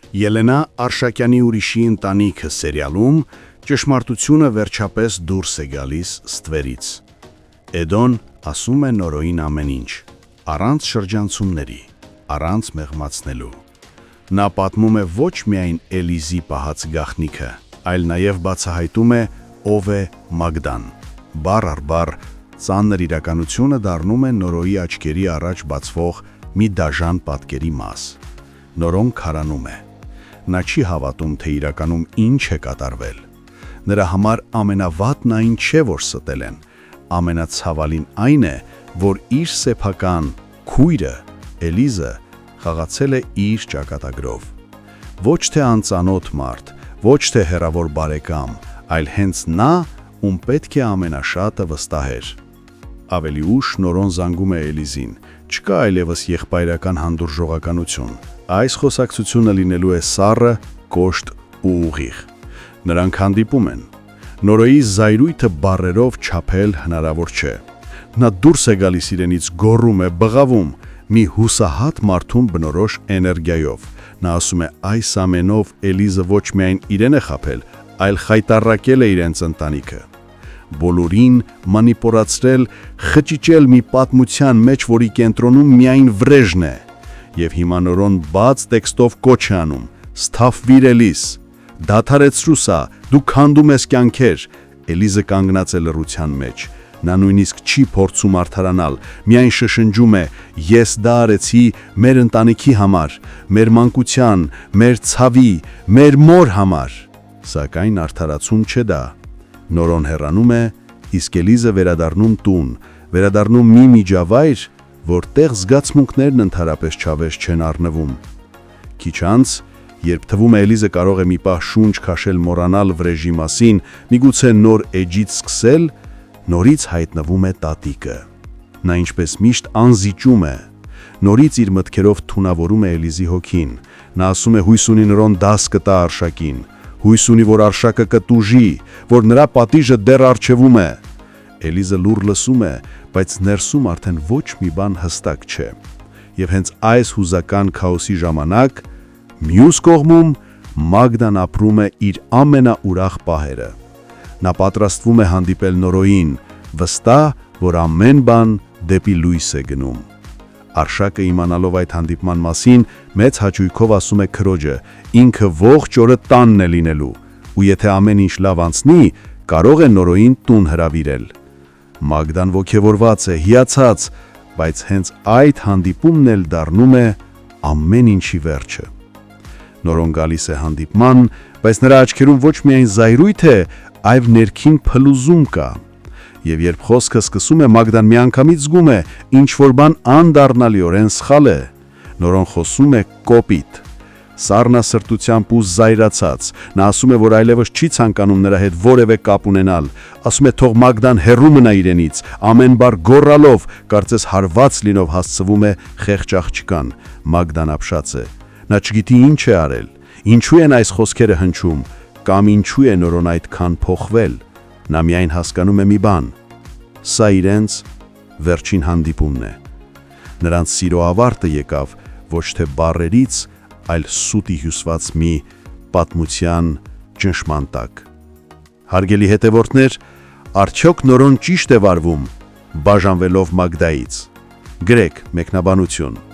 Ելենա Արշակյանի ուրիշի ընտանիքը սերիալում ճշմարտությունը վերջապես դուրս է գալիս ստվերից։ Էդոն ասում է Նորոյին ամեն ինչ, առանց շրջանցումների, առանց մեղմացնելու։ Նա պատմում է ոչ միայն Էլիզի պահած գաղտնիքը, այլ նաև բացահայտում է ով է Մագդան։ Բառ առ բառ ծանր իրականությունը դառնում է Նորոյի աչքերի առաջ բացվող մի դաժան պատկերի մաս։ Նորոն քարանում է։ Նա չի հավատում, թե իրականում ինչ է կատարվել։ Նրա համար ամենավատն այն չէ, որ ստել են, ամենացավալին այն է, որ իր սեփական քույրը Էլիզը խաղացել է իր ճակատագրով։ Ոչ թե անծանոթ մարդ, ոչ թե հեռավոր բարեկամ, այլ հենց նա, ում պետք է ամենաշատը վստահեր։ Ավելի ուշ Նորոն զանգում է Էլիզին, չկա այլևս եղբայրական հանդուրժողականություն։ Այս խոսակցությունը լինելու է սառը, կոշտ ու ուղիղ։ Նրանք հանդիպում են։ Նորոյի զայրույթը բառերով չափել հնարավոր չէ։ Նա դուրս է գալիս իրենից, գոռում է, բղավում, մի հուսահատ մարդուն բնորոշ էներգիայով։ Նա ասում է, այս ամենով Էլիզը ոչ միայն իրեն է խաբել, այլ խայտառակել է իրենց ընտանիքը։ Բոլորին մանիպուլացրել, խճճել մի պատմության մեջ, որի կենտրոնում միայն վրեժն է։ Եվ հիմա Նորոն բաց տեքստով կոչ է անում. «Սթափվիր Էլիզ, դադարեցրու սա, դու քանդում ես կյանքեր»։ Էլիզը կանգնած է լռության մեջ։ Նա նույնիսկ չի փորձում արդարանալ, միայն շշնջում է. «Ես դա արեցի մեր ընտանիքի համար, մեր մանկության, մեր ցավի, մեր մոր համար»։ Սակայն արդարացում չէ դա։ Նորոն հեռանում է, իսկ Էլիզը վերադառնում տուն, վերադառնում մի միջավայր, որտեղ զգացմունքներն ընդհանրապես չավեշ չեն առնվում։ Քիչ անց, երբ թվում է Էլիզը կարող է մի պահ շունչ քաշել մոռանալ վրեժի մասին, միգուցե նոր էջից սկսել, նորից հայտնվում է տատիկը։ Նա ինչպես միշտ անզիջում է, նորից իր մտքերով թունավորում է Էլիզի հոգին։ Նա ասում է հույս ունի Նորոն դաս կտա Արշակին, հույս ունի, որ Արշակը կտուժի, որ նրա պատիժը դեռ առջևում է։ Էլիզը լուռ լսում է, բայց ներսում արդեն ոչ մի բան հստակ չէ։ Եվ հենց այս հուզական քաոսի ժամանակ, մյուս կողմում Մագդան ապրում է իր ամենաուրախ պահերը։ Նա պատրաստվում է հանդիպել Նորոյին, վստահ, որ ամեն բան դեպի լույս է գնում։ Արշակը իմանալով այդ հանդիպման մասին, մեծ հաճույքով ասում է քրոջը, ինքը ողջ օրը տանն է լինելու, ու եթե ամեն ինչ լավ անցնի, կարող է Նորոյին տուն հրավիրել։ Մագդան ոգևորված է, հիացած, բայց հենց այդ հանդիպումն էլ դառնում է ամեն ինչի վերջը։ Նորոն գալիս է հանդիպման, բայց նրա աչքերում ոչ միայն զայրույթ է, այլ ներքին փլուզում կա։ Եվ երբ խոսքը սկսում է, Մագդան միանգամից զգում է, ինչ-որ բան անդառնալիորեն սխալ է։ Նորոն խոսում է կոպիտ, սառնասրտությամբ ու զայրացած։ Նա ասում է, որ այլևս չի ցանկանում նրա հետ որևէ կապ ունենալ։ Ասում է, թող Մագդան հեռու մնա իրենից, ամեն բառ գոռալով, կարծես հարված լինով հասցվում է խեղճ աղջկան։ Մագդան ապշած է։ Նա չգիտի ինչ է արել, ինչու են այս խոսքերը հնչում, կամ ինչու է Նորոն այդքան փոխվել։ Նա միայն հասկանում է մի բան. սա իրենց վերջին հանդիպումն է։ Նրանց սիրո ավարտը եկավ ոչ թե բառերից, այլ սուտի հյուսված մի պատմության ճնշման տակ։ Հարգելի հետևորդներ, արդյոք Նորոն ճիշտ է վարվում, բաժանվելով Մագդայից։ Գրեք մեկնաբանություն։